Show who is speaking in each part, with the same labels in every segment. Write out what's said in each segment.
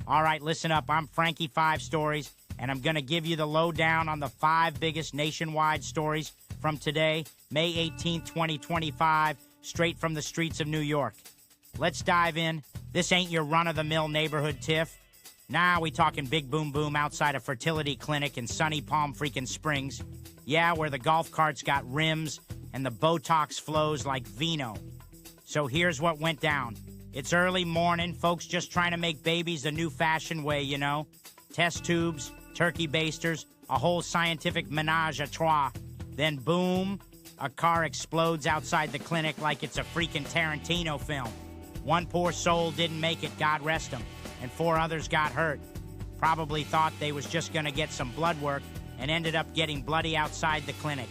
Speaker 1: All right, listen up. I'm Frankie 5 Stories, and I'm going to give you the lowdown on the 5 biggest nationwide stories from today, May 18th, 2025, straight from the streets of New York. Let's dive in. This ain't your run-of-the-mill neighborhood tiff. Nah, we talking big boom boom outside a fertility clinic in sunny Palm freaking Springs. Yeah, where the golf carts got rims and the Botox flows like vino. So here's what went down. It's early morning, folks just trying to make babies the new fashion way, you know. Test tubes, turkey basters, a whole scientific menage a trois. Then boom, a car explodes outside the clinic like it's a freaking Tarantino film. One poor soul didn't make it, God rest him, and 4 others got hurt. Probably thought they was just gonna get some blood work and ended up getting bloody outside the clinic.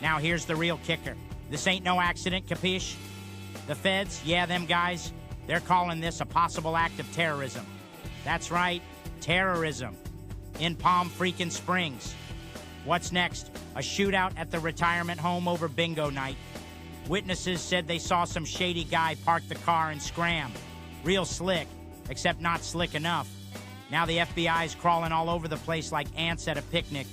Speaker 1: Now here's the real kicker. This ain't no accident, capiche? The feds, yeah, them guys, they're calling this a possible act of terrorism. That's right, terrorism. In Palm freaking Springs. What's next? A shootout at the retirement home over bingo night. Witnesses said they saw some shady guy park the car and scram. Real slick, except not slick enough. Now the FBI's crawling all over the place like ants at a picnic.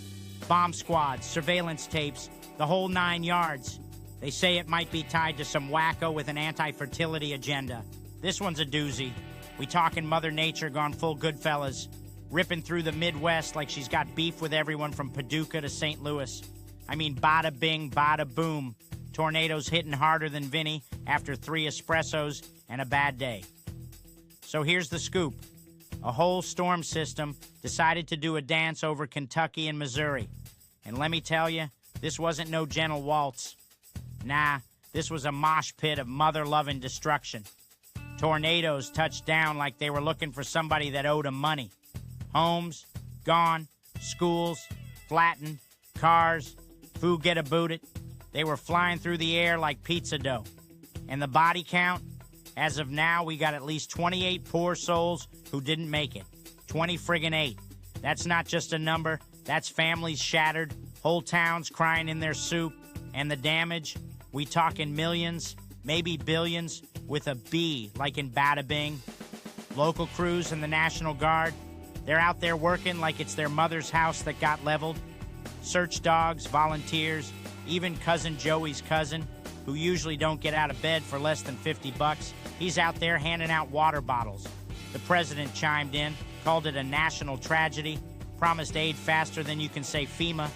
Speaker 1: Bomb squads, surveillance tapes, the whole 9 yards. They say it might be tied to some wacko with an anti-fertility agenda. This one's a doozy. We talking Mother Nature gone full Goodfellas, ripping through the Midwest like she's got beef with everyone from Paducah to St. Louis. I mean, bada bing, bada boom. Tornadoes hitting harder than Vinny after 3 espressos and a bad day. So here's the scoop. A whole storm system decided to do a dance over Kentucky and Missouri. And let me tell you, this wasn't no gentle waltz. Nah, this was a mosh pit of mother-loving destruction. Tornadoes touched down like they were looking for somebody that owed them money. Homes, gone. Schools, flattened. Cars, fuhgeddaboudit. They were flying through the air like pizza dough. And the body count? As of now, we got at least 28 poor souls who didn't make it. 20 friggin' 8. That's not just a number. That's families shattered, whole towns crying in their soup. And the damage? We talking millions, maybe billions, with a B, like in Bada Bing. Local crews and the National Guard, they're out there working like it's their mother's house that got leveled. Search dogs, volunteers, even Cousin Joey's cousin, who usually don't get out of bed for less than $50. He's out there handing out water bottles. The president chimed in, called it a national tragedy, promised aid faster than you can say FEMA.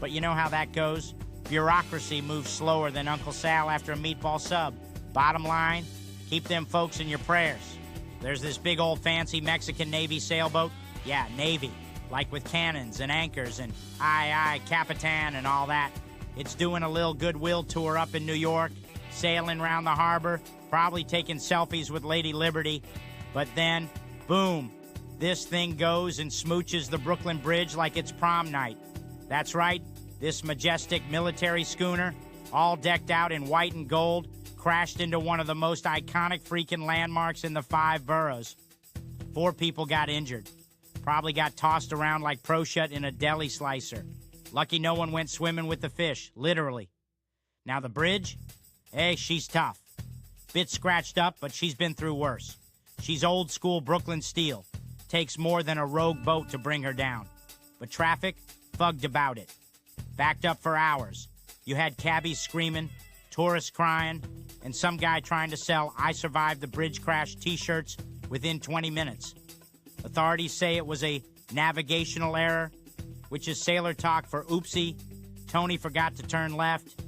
Speaker 1: But you know how that goes. Bureaucracy moves slower than Uncle Sal after a meatball sub. Bottom line, keep them folks in your prayers. There's this big old fancy Mexican Navy sailboat. Yeah, Navy. Like with cannons and anchors and aye, Capitan and all that. It's doing a little goodwill tour up in New York, sailing around the harbor, probably taking selfies with Lady Liberty. But then, boom, this thing goes and smooches the Brooklyn Bridge like it's prom night. That's right, this majestic military schooner, all decked out in white and gold, crashed into one of the most iconic freaking landmarks in the 5 boroughs. 4 people got injured. Probably got tossed around like prosciutto in a deli slicer. Lucky no one went swimming with the fish, literally. Now the bridge? Hey, she's tough. Bit scratched up, but she's been through worse. She's old school Brooklyn steel. Takes more than a rogue boat to bring her down. But traffic? Fuhgeddaboudit. Backed up for hours. You had cabbies screaming, tourists crying, and some guy trying to sell I survived the bridge crash t-shirts within 20 minutes. Authorities say it was a navigational error, which is sailor talk for oopsie, Tony forgot to turn left.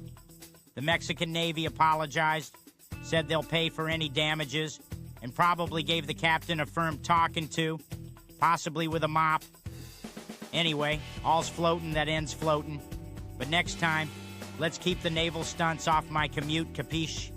Speaker 1: The Mexican Navy apologized, said they'll pay for any damages, and probably gave the captain a firm talking to, possibly with a mop. Anyway, all's floating that ends floating. But next time, let's keep the naval stunts off my commute, capiche?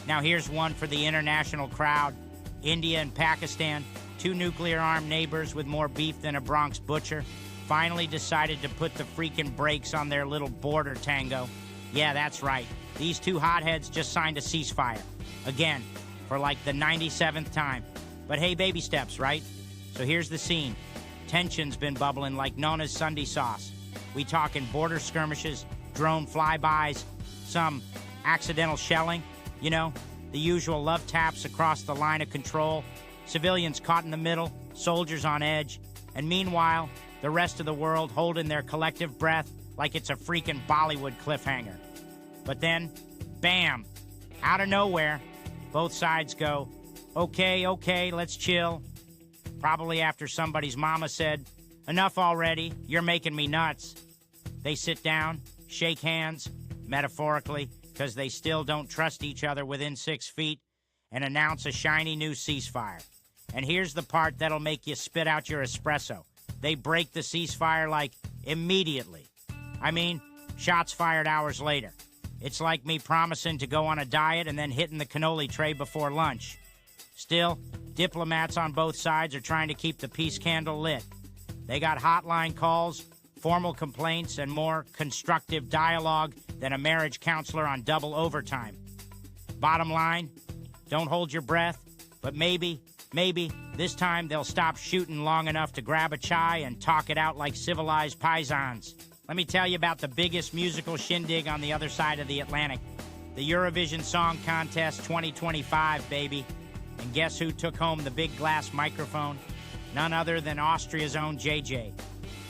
Speaker 1: Now here's one for the international crowd. India and Pakistan, 2 nuclear-armed neighbors with more beef than a Bronx butcher, finally decided to put the freaking brakes on their little border tango. Yeah, that's right. These 2 hotheads just signed a ceasefire. Again, for like the 97th time. But hey, baby steps, right? So here's the scene. Tension's been bubbling like Nona's Sunday sauce. We talking border skirmishes, drone flybys, some accidental shelling, you know, the usual love taps across the line of control, civilians caught in the middle, soldiers on edge, and meanwhile, the rest of the world holding their collective breath like it's a freaking Bollywood cliffhanger. But then, bam, out of nowhere, both sides go, okay, let's chill. Probably after somebody's mama said, enough already, you're making me nuts. They sit down, shake hands, metaphorically, because they still don't trust each other within 6 feet, and announce a shiny new ceasefire. And here's the part that'll make you spit out your espresso. They break the ceasefire, like, immediately. I mean, shots fired hours later. It's like me promising to go on a diet and then hitting the cannoli tray before lunch. Still, diplomats on both sides are trying to keep the peace candle lit. They got hotline calls, formal complaints, and more constructive dialogue than a marriage counselor on double overtime. Bottom line, don't hold your breath, but maybe, this time they'll stop shooting long enough to grab a chai and talk it out like civilized paisans. Let me tell you about the biggest musical shindig on the other side of the Atlantic. The Eurovision Song Contest 2025, baby. And guess who took home the big glass microphone? None other than Austria's own JJ,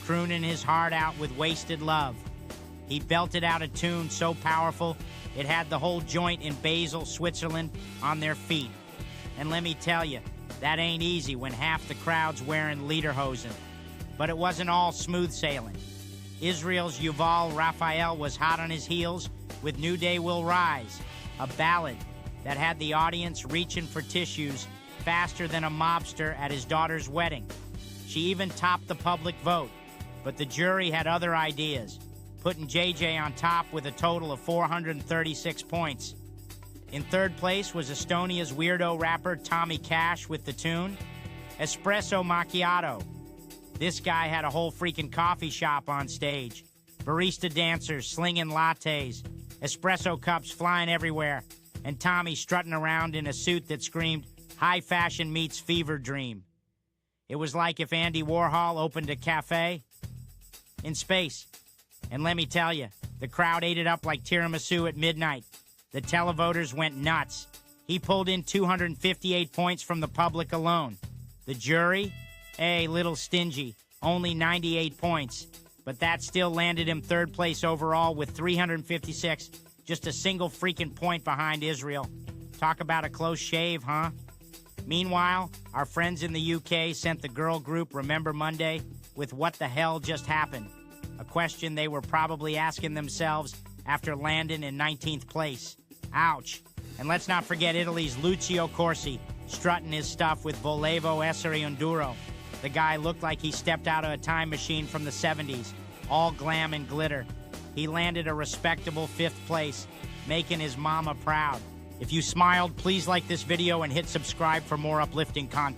Speaker 1: crooning his heart out with Wasted Love. He belted out a tune so powerful, it had the whole joint in Basel, Switzerland, on their feet. And let me tell you, that ain't easy when half the crowd's wearing lederhosen. But it wasn't all smooth sailing. Israel's Yuval Raphael was hot on his heels with New Day Will Rise, a ballad that had the audience reaching for tissues faster than a mobster at his daughter's wedding. She even topped the public vote, but the jury had other ideas, putting JJ on top with a total of 436 points. In third place was Estonia's weirdo rapper Tommy Cash with the tune Espresso Macchiato. This guy had a whole freaking coffee shop on stage. Barista dancers slinging lattes, espresso cups flying everywhere, and Tommy strutting around in a suit that screamed, high fashion meets fever dream. It was like if Andy Warhol opened a cafe in space. And let me tell you, the crowd ate it up like tiramisu at midnight. The televoters went nuts. He pulled in 258 points from the public alone. The jury? Little stingy, only 98 points. But that still landed him third place overall with 356, just a single freaking point behind Israel. Talk about a close shave, huh? Meanwhile, our friends in the UK sent the girl group Remember Monday with what the hell just happened? A question they were probably asking themselves after landing in 19th place. Ouch. And let's not forget Italy's Lucio Corsi strutting his stuff with Volevo Essere Enduro. The guy looked like he stepped out of a time machine from the 70s, all glam and glitter. He landed a respectable 5th place, making his mama proud. If you smiled, please like this video and hit subscribe for more uplifting content.